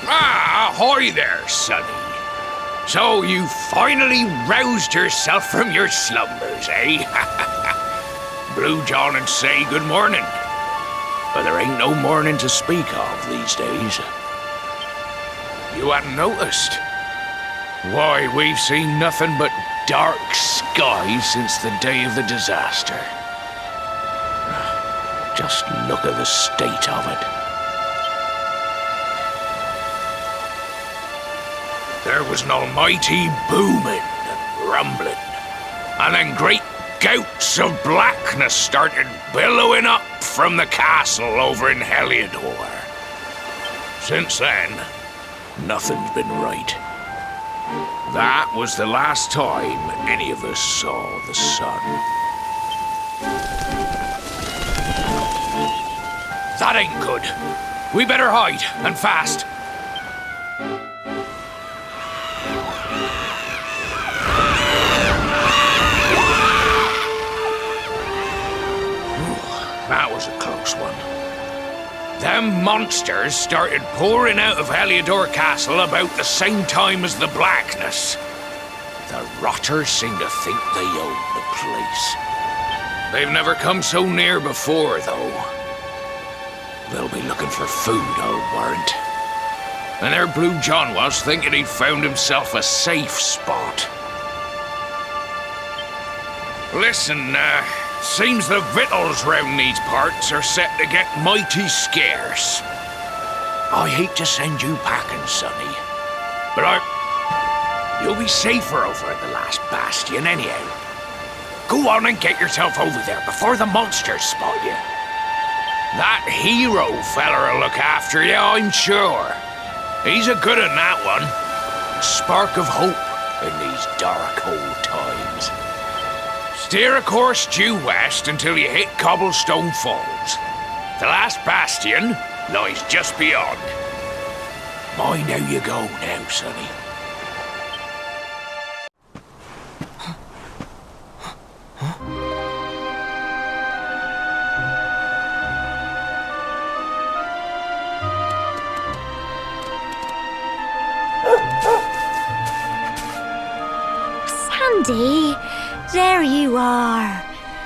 Ah, ahoy there, sonny. So you finally roused yourself from your slumbers, eh? Blue John and say good morning. But there ain't no morning to speak of these days. You hadn't noticed? Why, we've seen nothing but dark skies since the day of the disaster. Just look at the state of it. There was an almighty booming and rumbling, and then great gouts of blackness started billowing up from the castle over in Heliodor. Since then, nothing's been right. That was the last time any of us saw the sun. That ain't good. We better hide, and fast. That was a close one. Them monsters started pouring out of Heliodor Castle about the same time as the blackness. The rotters seem to think they own the place. They've never come so near before, though. They'll be looking for food, I'll warrant. And there Blue John was, thinking he'd found himself a safe spot. Listen, seems the victuals round these parts are set to get mighty scarce. I hate to send you packing, sonny, but you'll be safer over at the last bastion anyhow. Go on and get yourself over there before the monsters spot you. That hero feller'll look after you, I'm sure. He's a good un, that one. A spark of hope in these dark old times. Steer a course due west until you hit Cobblestone Falls. The last bastion lies just beyond. Mind how you go now, sonny. Sandy, there you are.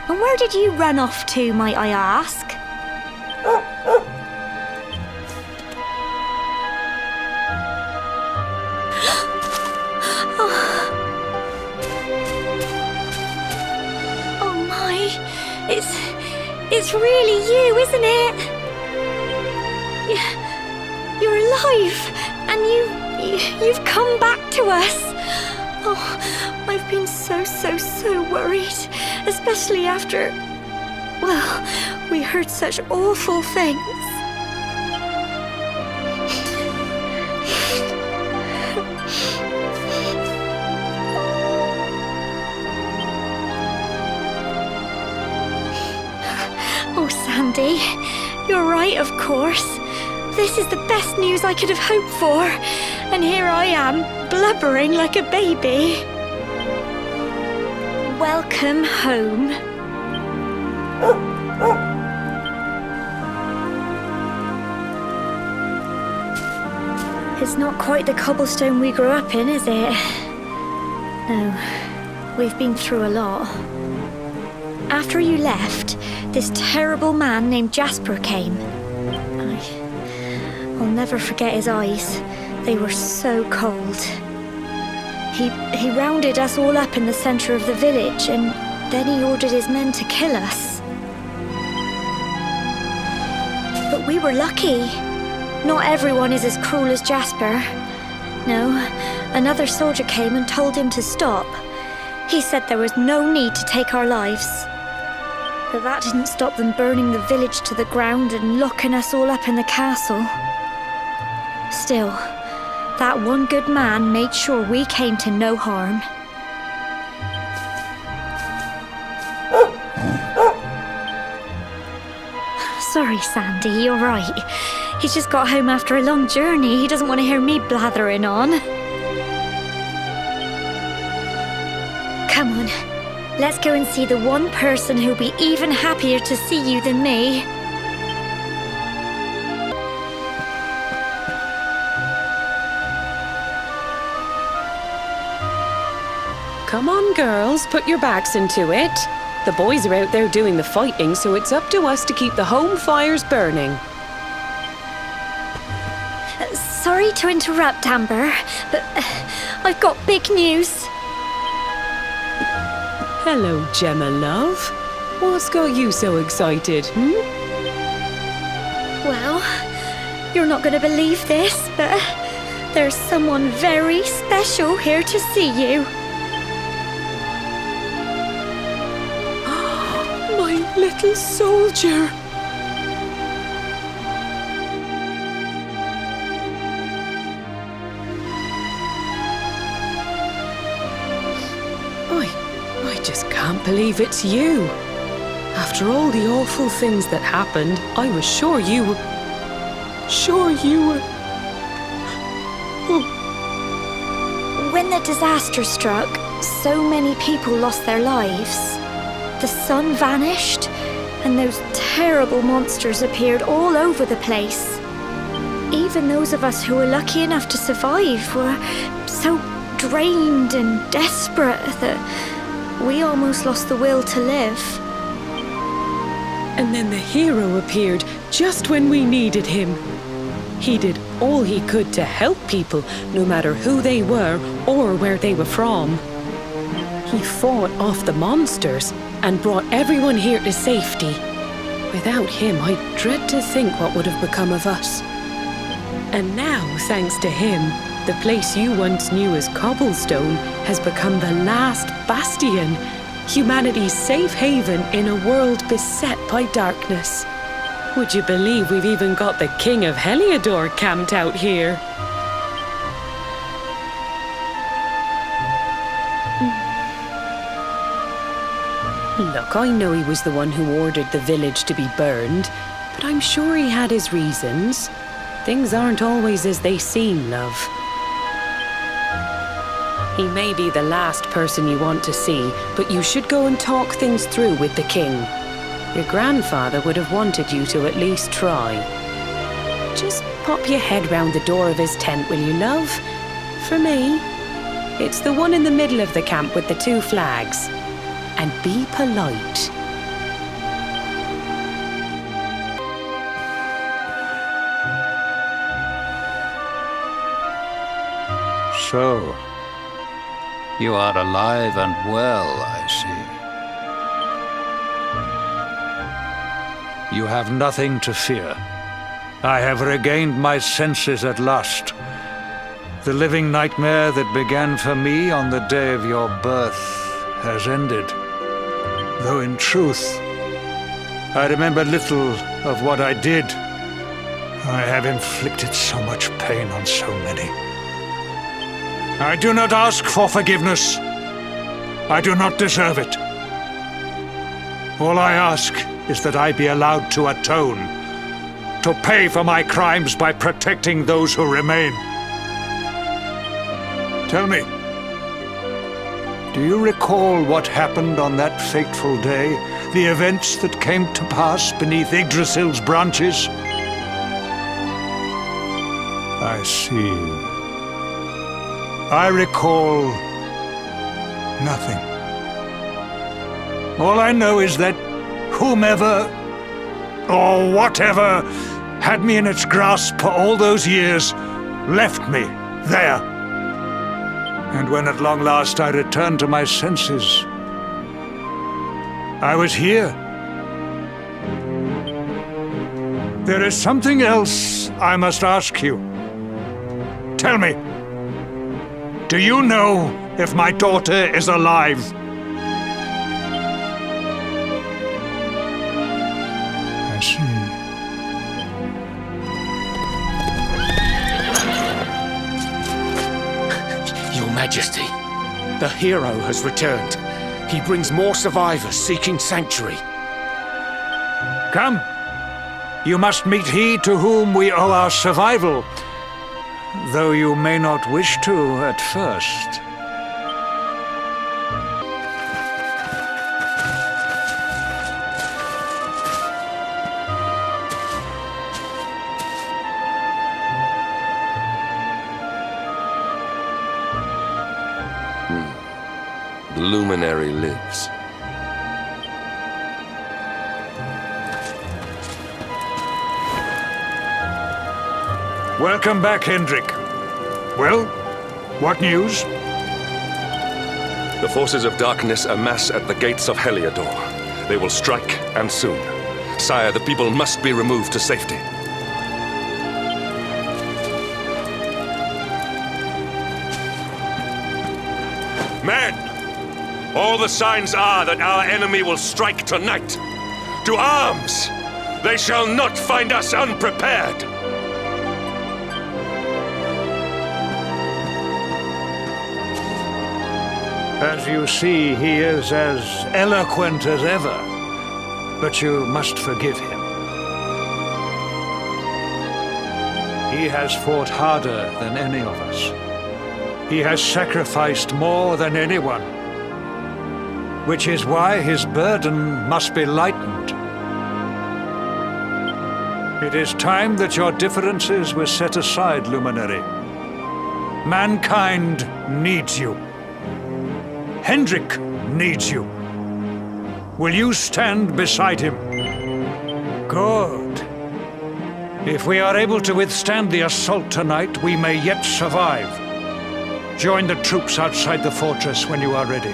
And where did you run off to, might I ask? Oh my, it's really you, isn't it? You're alive, and you've come back to us. Oh, I've been so worried, especially after, well, we heard such awful things. Oh, Sandy, you're right, of course. This is the best news I could have hoped for, and here I am, blubbering like a baby. Welcome home. It's not quite the cobblestone we grew up in, is it? No, we've been through a lot. After you left, this terrible man named Jasper came. I'll never forget his eyes. They were so cold. He rounded us all up in the center of the village, and then he ordered his men to kill us. But we were lucky. Not everyone is as cruel as Jasper. No, another soldier came and told him to stop. He said there was no need to take our lives. But that didn't stop them burning the village to the ground and locking us all up in the castle. Still, that one good man made sure we came to no harm. Sorry, Sandy, you're right. He's just got home after a long journey. He doesn't want to hear me blathering on. Come on, let's go and see the one person who'll be even happier to see you than me. Come on, girls, put your backs into it. The boys are out there doing the fighting, so it's up to us to keep the home fires burning. Sorry to interrupt, Amber, but I've got big news. Hello, Gemma, love. What's got you so excited, Well, you're not going to believe this, but there's someone very special here to see you. My little soldier. I just can't believe it's you. After all the awful things that happened, I was sure you were... When the disaster struck, so many people lost their lives. The sun vanished, and those terrible monsters appeared all over the place. Even those of us who were lucky enough to survive were so drained and desperate that we almost lost the will to live. And then the hero appeared just when we needed him. He did all he could to help people, no matter who they were or where they were from. He fought off the monsters and brought everyone here to safety. Without him, I dread to think what would have become of us. And now, thanks to him, the place you once knew as Cobblestone has become the last bastion, humanity's safe haven in a world beset by darkness. Would you believe we've even got the King of Heliodor camped out here? Look, I know he was the one who ordered the village to be burned, but I'm sure he had his reasons. Things aren't always as they seem, love. He may be the last person you want to see, but you should go and talk things through with the king. Your grandfather would have wanted you to at least try. Just pop your head round the door of his tent, will you, love? For me, it's the one in the middle of the camp with the 2 flags. And be polite. So, you are alive and well, I see. You have nothing to fear. I have regained my senses at last. The living nightmare that began for me on the day of your birth has ended. Though in truth, I remember little of what I did. I have inflicted so much pain on so many. I do not ask for forgiveness. I do not deserve it. All I ask is that I be allowed to atone, to pay for my crimes by protecting those who remain. Tell me, do you recall what happened on that fateful day? The events that came to pass beneath Yggdrasil's branches? I see. I recall nothing. All I know is that whomever or whatever had me in its grasp for all those years left me there. And when at long last I returned to my senses, I was here. There is something else I must ask you. Tell me, do you know if my daughter is alive? I see. Your Majesty, the hero has returned. He brings more survivors seeking sanctuary. Come. You must meet he to whom we owe our survival, though you may not wish to at first. luminary lives. Welcome back, Hendrik. Well, what news? The forces of darkness amass at the gates of Heliodor. They will strike, and soon. Sire, the people must be removed to safety. Men! All the signs are that our enemy will strike tonight. To arms! They shall not find us unprepared! As you see, he is as eloquent as ever, but you must forgive him. He has fought harder than any of us. He has sacrificed more than anyone, which is why his burden must be lightened. It is time that your differences were set aside, Luminary. Mankind needs you. Hendrik needs you. Will you stand beside him? Good. If we are able to withstand the assault tonight, we may yet survive. Join the troops outside the fortress when you are ready.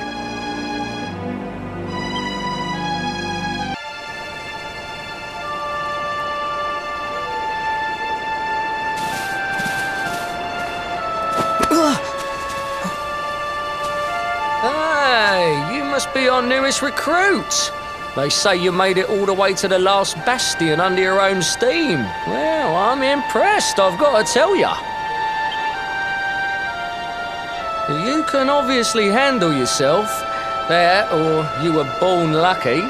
Must be our newest recruit. They say you made it all the way to the last bastion under your own steam. Well, I'm impressed, I've got to tell ya. You can obviously handle yourself. That, or you were born lucky.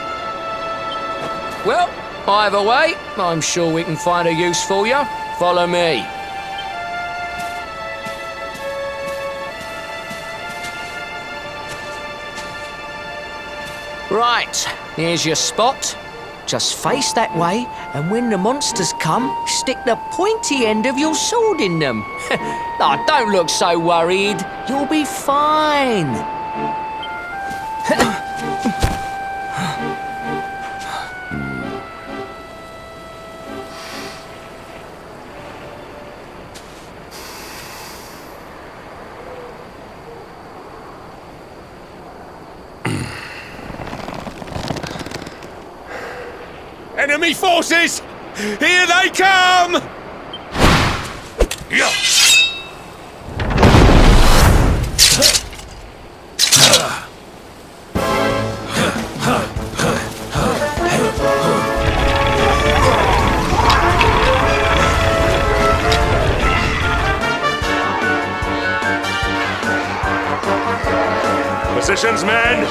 Well, either way, I'm sure we can find a use for you. Follow me. Right, here's your spot. Just face that way, and when the monsters come, stick the pointy end of your sword in them. Oh, don't look so worried. You'll be fine. Enemy forces! Here they come! Yeah. Positions, men!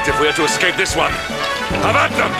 If we are to escape this one, have at them!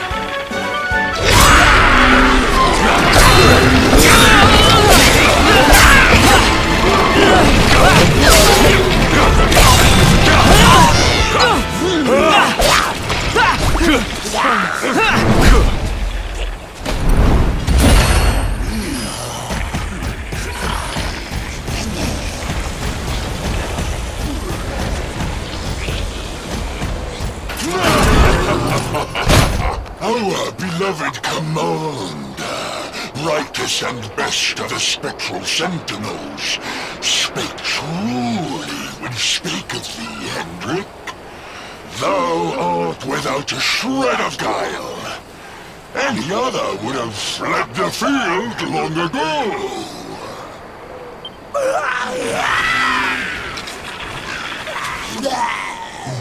beloved commander, brightest and best of the spectral sentinels, spake truly when spake of thee, Hendrik. Thou art without a shred of guile. Any other would have fled the field long ago.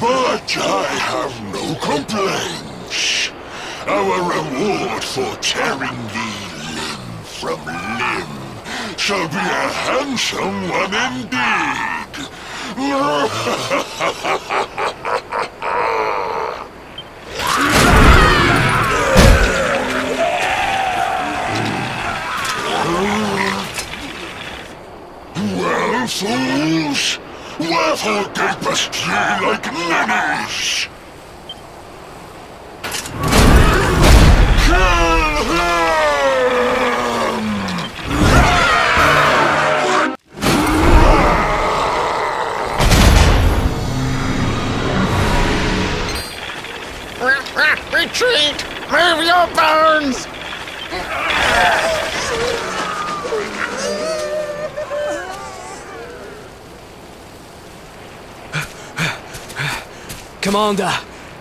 But I have no complaints. Our reward for tearing thee limb from limb shall be a handsome one indeed. Well, fools, wherefore gapest ye like ninnies? Kill him! Retreat! Move your bones! Commander,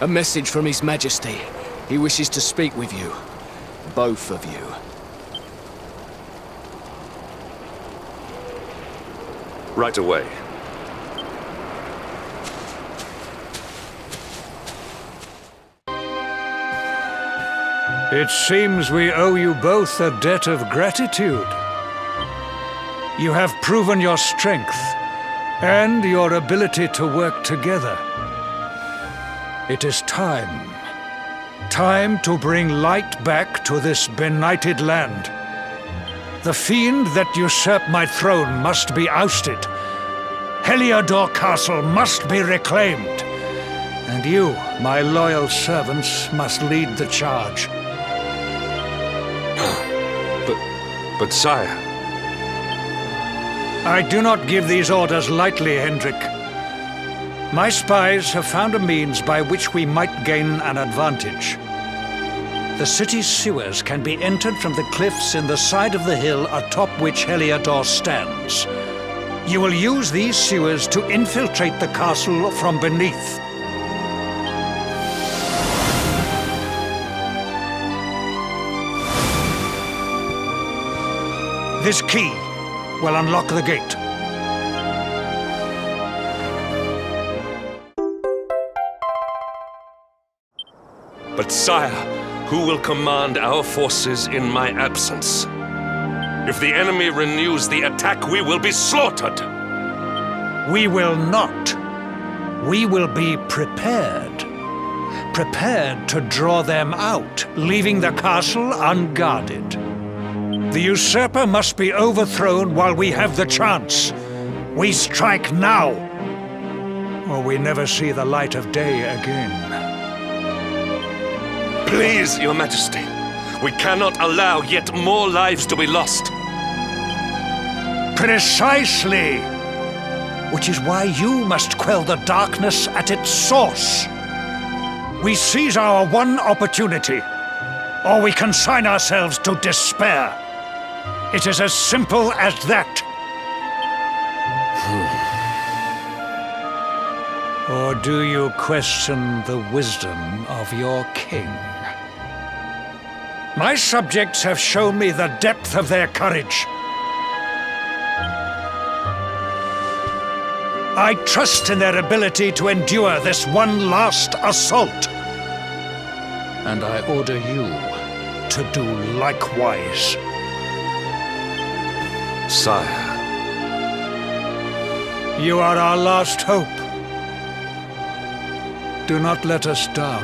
a message from His Majesty. He wishes to speak with you. Both of you. Right away. It seems we owe you both a debt of gratitude. You have proven your strength and your ability to work together. It is time. Time to bring light back to this benighted land. The fiend that usurped my throne must be ousted. Heliodor Castle must be reclaimed. And you, my loyal servants, must lead the charge. But sire... I do not give these orders lightly, Hendrik. My spies have found a means by which we might gain an advantage. The city's sewers can be entered from the cliffs in the side of the hill atop which Heliodor stands. You will use these sewers to infiltrate the castle from beneath. This key will unlock the gate. But sire, who will command our forces in my absence? If the enemy renews the attack, we will be slaughtered! We will not. We will be prepared. Prepared to draw them out, leaving the castle unguarded. The usurper must be overthrown while we have the chance. We strike now, or we never see the light of day again. Please, Your Majesty, we cannot allow yet more lives to be lost. Precisely! Which is why you must quell the darkness at its source. We seize our one opportunity, or we consign ourselves to despair. It is as simple as that. Or do you question the wisdom of your king? My subjects have shown me the depth of their courage. I trust in their ability to endure this one last assault. And I order you to do likewise. Sire. You are our last hope. Do not let us down.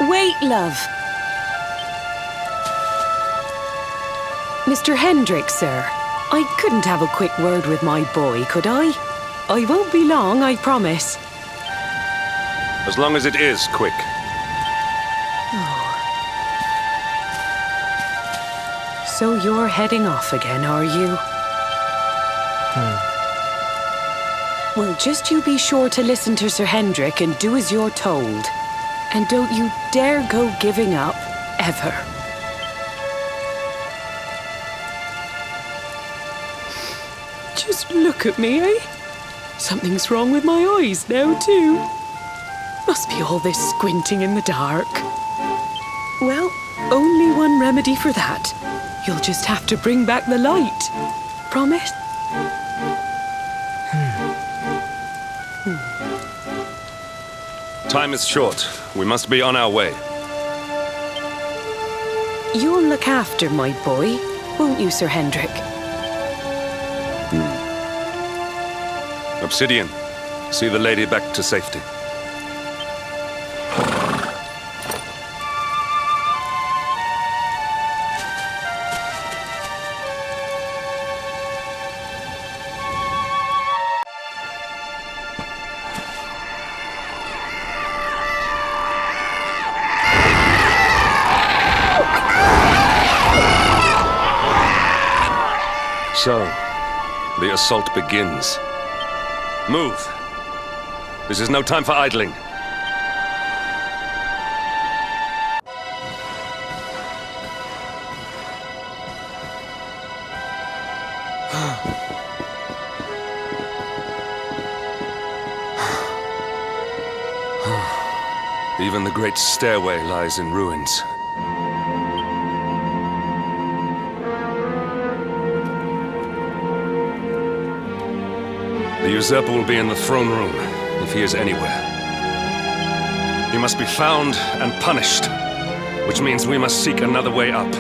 Wait, love. Mr. Hendrik, sir. I couldn't have a quick word with my boy, could I? I won't be long, I promise. As long as it is quick. Oh, So you're heading off again, are you? Well, just you be sure to listen to Sir Hendrik and do as you're told. And don't you dare go giving up, ever. Just look at me, eh? Something's wrong with my eyes now, too. Must be all this squinting in the dark. Well, only one remedy for that. You'll just have to bring back the light. Promise? Time is short. We must be on our way. You'll look after my boy, won't you, Sir Hendrik? Obsidian, see the lady back to safety. So, the assault begins. Move! This is no time for idling. Even the great stairway lies in ruins. The usurper will be in the throne room, if he is anywhere. He must be found and punished, which means we must seek another way up.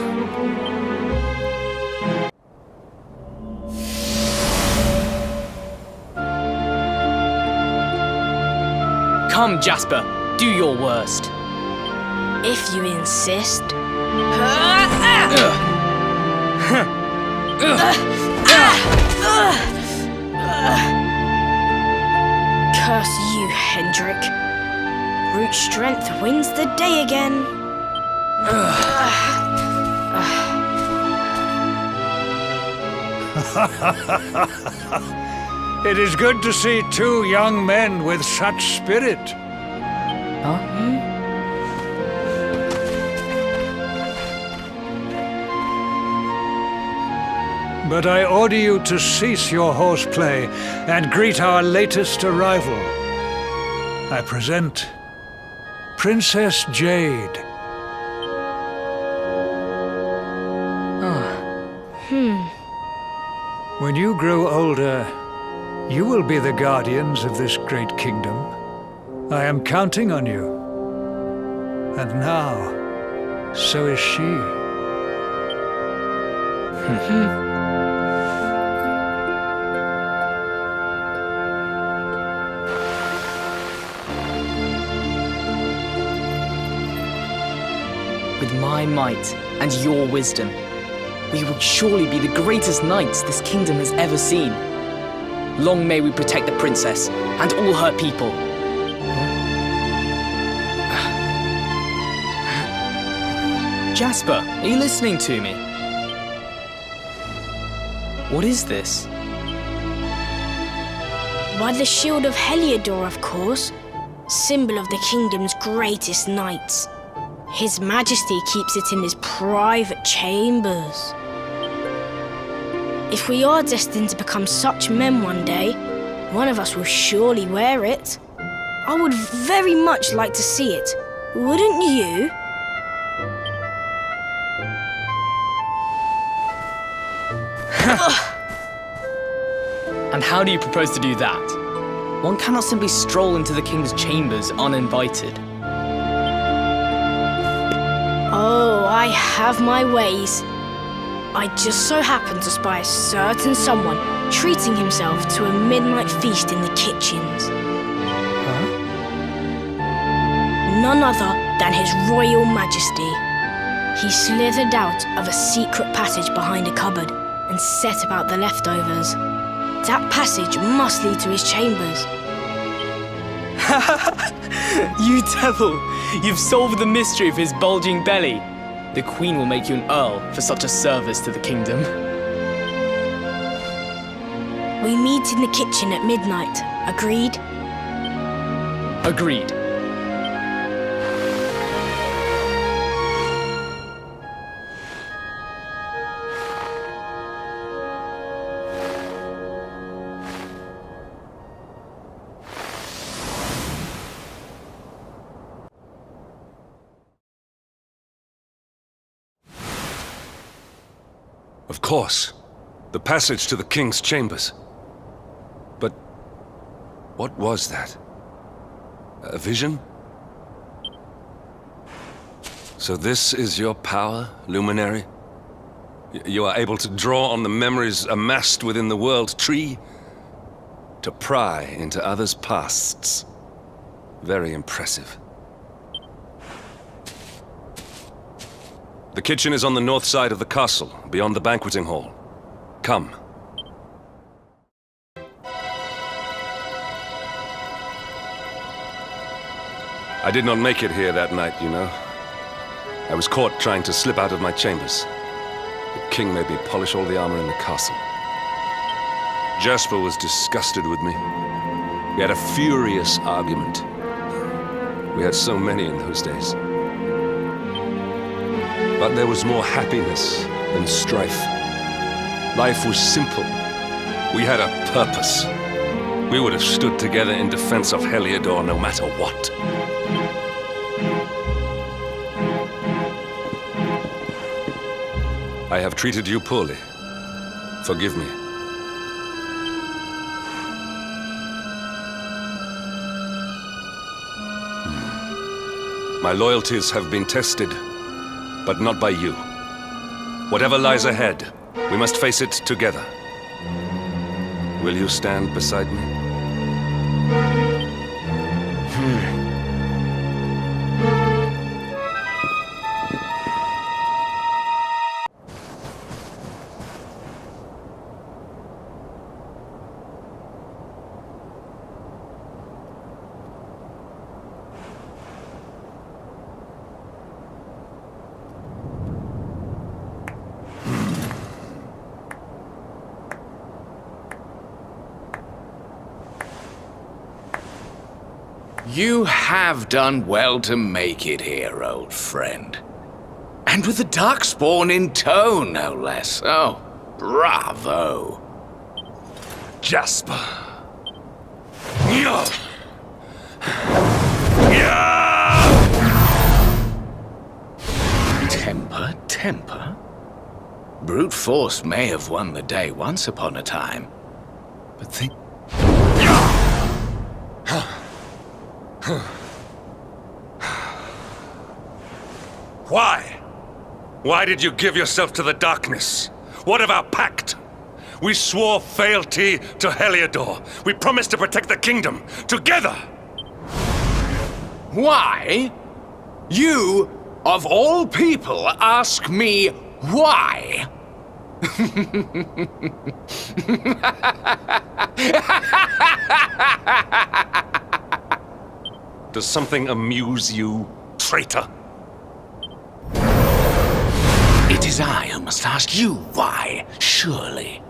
Come, Jasper, do your worst. If you insist. Curse you, Hendrik. Brute strength wins the day again. It is good to see two young men with such spirit. But I order you to cease your horseplay and greet our latest arrival. I present Princess Jade. When you grow older, you will be the guardians of this great kingdom. I am counting on you. And now, so is she. With my might and your wisdom, we will surely be the greatest knights this kingdom has ever seen. Long may we protect the princess and all her people. Jasper, are you listening to me? What is this? Why, the shield of Heliodor, of course. Symbol of the kingdom's greatest knights. His Majesty keeps it in his private chambers. If we are destined to become such men one day, one of us will surely wear it. I would very much like to see it, wouldn't you? And how do you propose to do that? One cannot simply stroll into the king's chambers uninvited. Oh, I have my ways. I just so happened to spy a certain someone treating himself to a midnight feast in the kitchens. None other than His Royal Majesty. He slithered out of a secret passage behind a cupboard and set about the leftovers. That passage must lead to his chambers. You devil! You've solved the mystery of his bulging belly. The Queen will make you an Earl for such a service to the kingdom. We meet in the kitchen at midnight. Agreed? Agreed. Of course. The passage to the king's chambers. But what was that? A vision? So this is your power, Luminary? You are able to draw on the memories amassed within the world tree to pry into others' pasts. Very impressive. The kitchen is on the north side of the castle, beyond the banqueting hall. Come. I did not make it here that night, you know. I was caught trying to slip out of my chambers. The king made me polish all the armor in the castle. Jasper was disgusted with me. We had a furious argument. We had so many in those days. But there was more happiness than strife. Life was simple. We had a purpose. We would have stood together in defense of Heliodor no matter what. I have treated you poorly. Forgive me. My loyalties have been tested, but not by you. Whatever lies ahead, we must face it together. Will you stand beside me? You have done well to make it here, old friend. And with the Darkspawn in tow, no less. Oh, bravo. Jasper. Temper, temper. Brute force may have won the day once upon a time. But think... Why? Why did you give yourself to the darkness? What of our pact? We swore fealty to Heliodor. We promised to protect the kingdom, together! Why? You, of all people, ask me why? Does something amuse you, traitor? It is I who must ask you why, surely.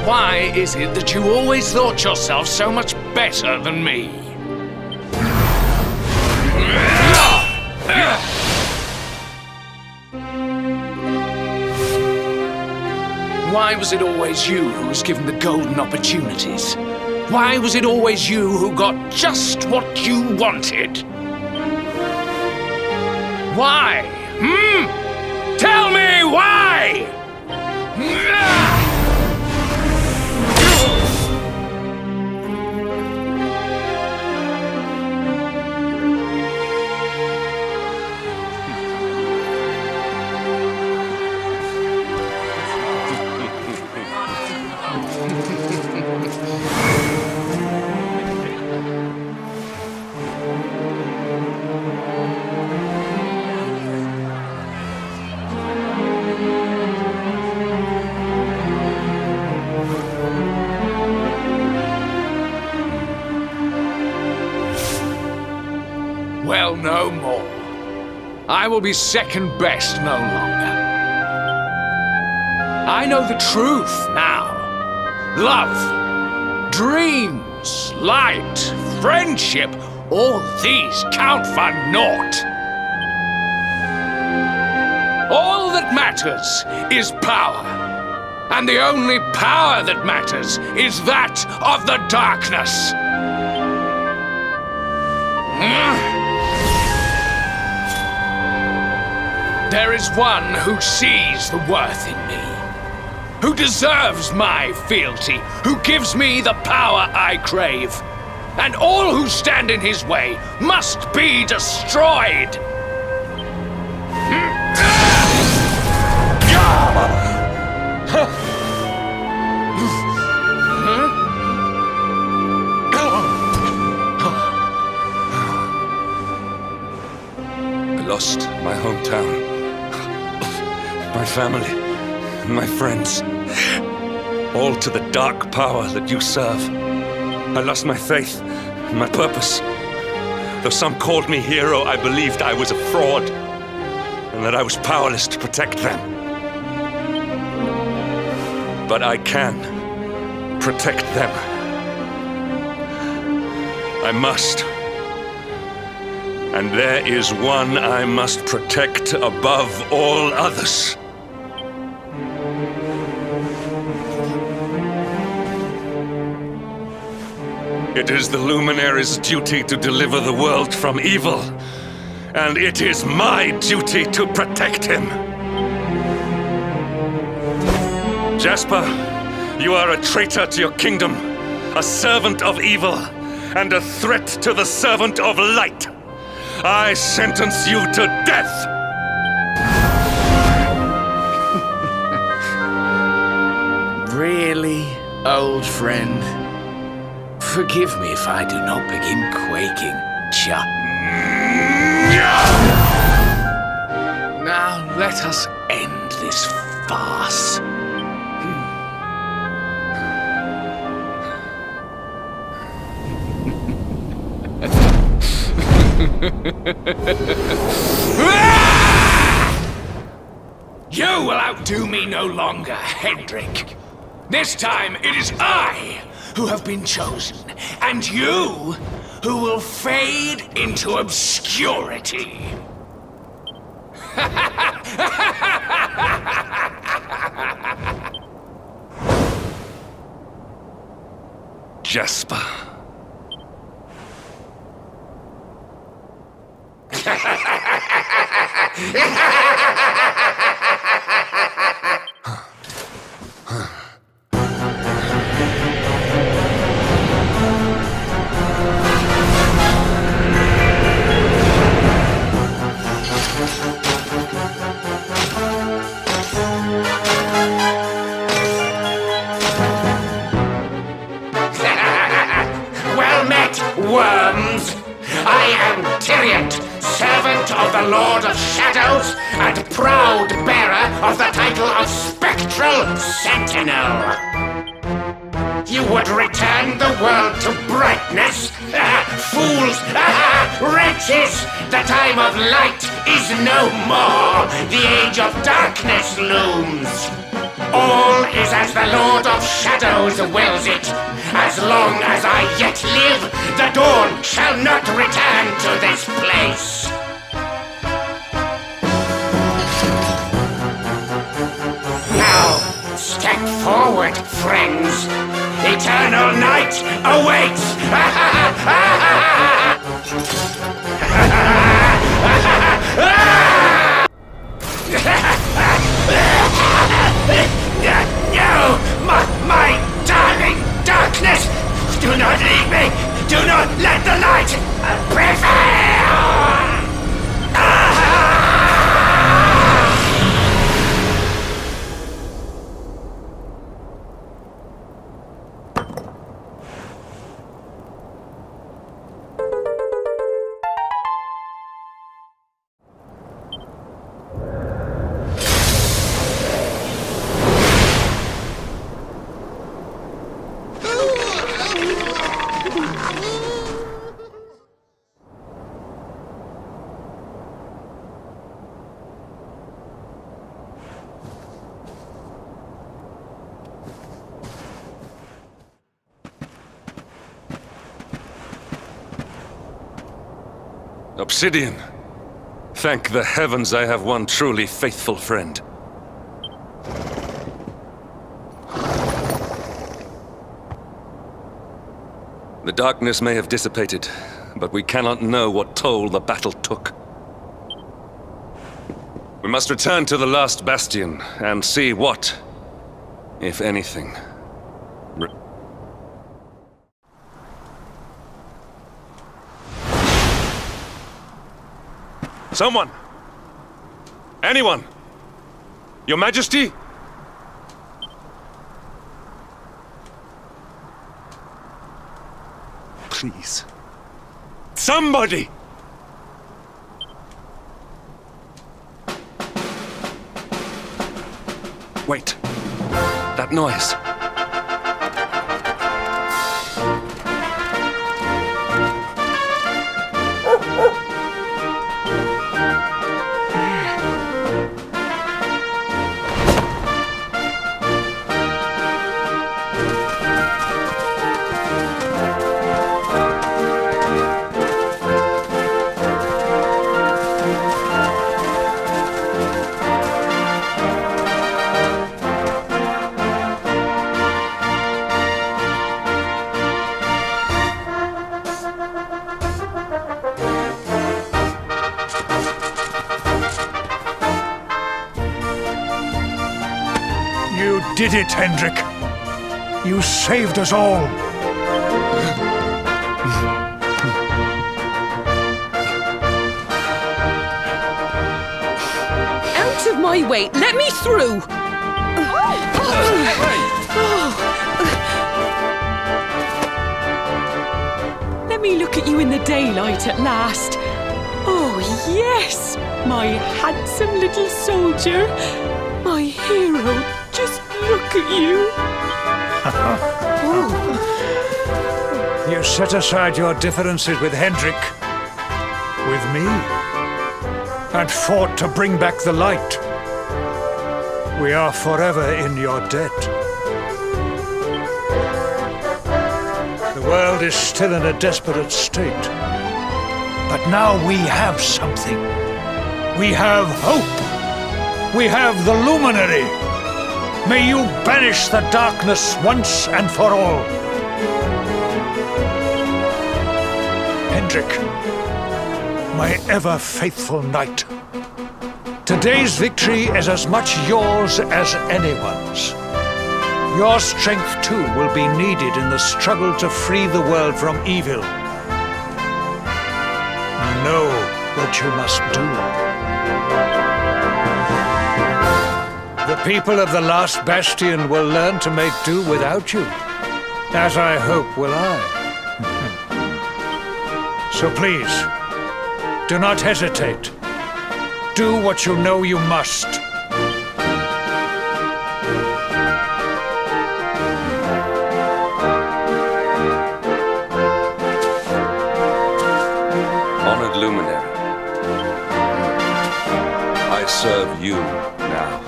Why is it that you always thought yourself so much better than me? Why was it always you who was given the golden opportunities? Why was it always you who got just what you wanted? Why? Tell me why! Well, no more. I will be second best no longer. I know the truth now. Love, dreams, light, friendship, all these count for naught. All that matters is power. And the only power that matters is that of the darkness. There is one who sees the worth in me, who deserves my fealty, who gives me the power I crave. And all who stand in his way must be destroyed. I lost my hometown, my family, my friends, all to the dark power that you serve. I lost my faith, my purpose. Though some called me hero, I believed I was a fraud, and that I was powerless to protect them. But I can protect them. I must. And there is one I must protect above all others. It is the Luminary's duty to deliver the world from evil, and it is my duty to protect him. Jasper, you are a traitor to your kingdom, a servant of evil, and a threat to the servant of light. I sentence you to death! Really, old friend? Forgive me if I do not begin quaking. Now let us end this farce. You will outdo me no longer, Hendrik. This time it is I who have been chosen, and you who will fade into obscurity. Jasper. Well met, worms! I am Tyrion, servant of the Lord of Shadows, and proud bearer of the title of Spectral Sentinel. You would return the world to brightness? Fools! Wretches! The time of light is no more! The age of darkness looms! All is as the Lord of Shadows wills it. As long as I yet live, the dawn shall not return to this place. Now, step forward, friends. Eternal night awaits! No! My darling darkness! Do not leave me! Do not let the light prevail! Obsidian. Thank the heavens I have one truly faithful friend. The darkness may have dissipated, but we cannot know what toll the battle took. We must return to the last bastion and see what, if anything, Someone! Anyone! Your Majesty? Please. Somebody! Wait. That noise. You did it, Hendrik. You saved us all. Out of my way! Let me through! Let me look at you in the daylight at last. Oh, yes! My handsome little soldier. My hero. Just look at you. You set aside your differences with Hendrik, with me, and fought to bring back the light. We are forever in your debt. The world is still in a desperate state. But now we have something. We have hope. We have the Luminary. May you banish the darkness once and for all. Hendrik, my ever-faithful knight. Today's victory is as much yours as anyone's. Your strength, too, will be needed in the struggle to free the world from evil. You know what you must do. The people of the last bastion will learn to make do without you, as I hope will I. So please, do not hesitate. Do what you know you must. Honored Luminary, I serve you now.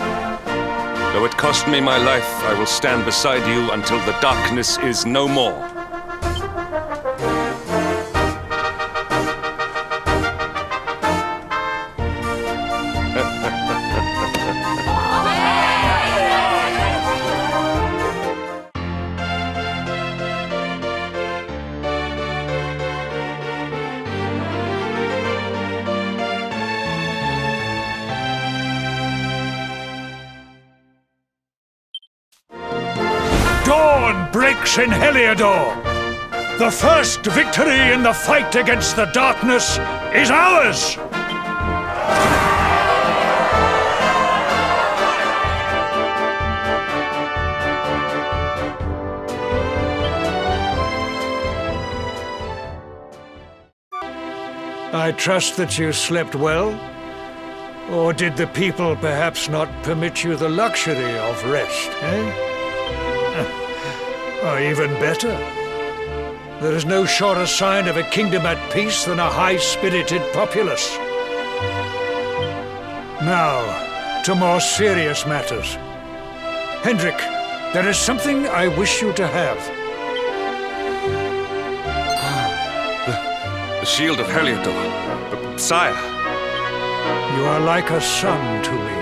Though it cost me my life, I will stand beside you until the darkness is no more. Dawn breaks in Heliodor. The first victory in the fight against the darkness is ours! I trust that you slept well? Or did the people perhaps not permit you the luxury of rest, eh? Or even better, there is no surer sign of a kingdom at peace than a high-spirited populace. Now, to more serious matters. Hendrik, there is something I wish you to have. The shield of Heliodor. Sire. You are like a son to me.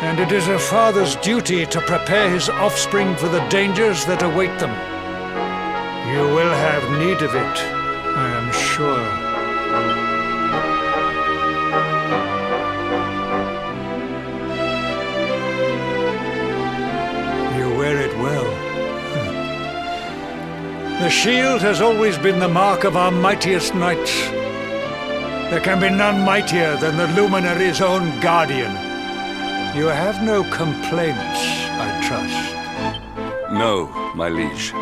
And it is a father's duty to prepare his offspring for the dangers that await them. You will have need of it, I am sure. You wear it well. The shield has always been the mark of our mightiest knights. There can be none mightier than the Luminary's own guardian. You have no complaints, I trust. No, my liege.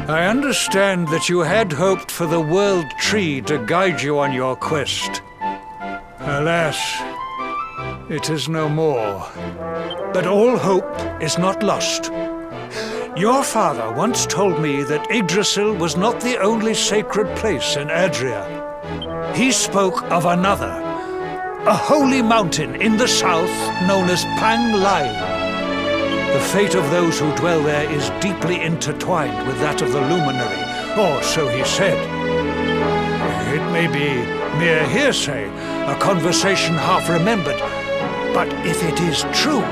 I understand that you had hoped for the World Tree to guide you on your quest. Alas, it is no more. But all hope is not lost. Your father once told me that Yggdrasil was not the only sacred place in Adria. He spoke of another, a holy mountain in the south known as Pang Lai. The fate of those who dwell there is deeply intertwined with that of the Luminary, or so he said. It may be mere hearsay, a conversation half remembered, but if it is true,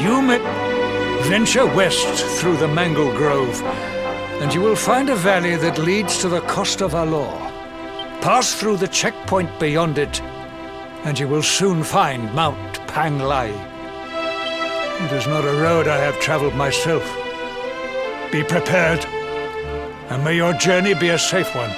you may venture west through the Mangle Grove, and you will find a valley that leads to the coast of Alor. Pass through the checkpoint beyond it, and you will soon find Mount Pang Lai. It is not a road I have traveled myself. Be prepared, and may your journey be a safe one.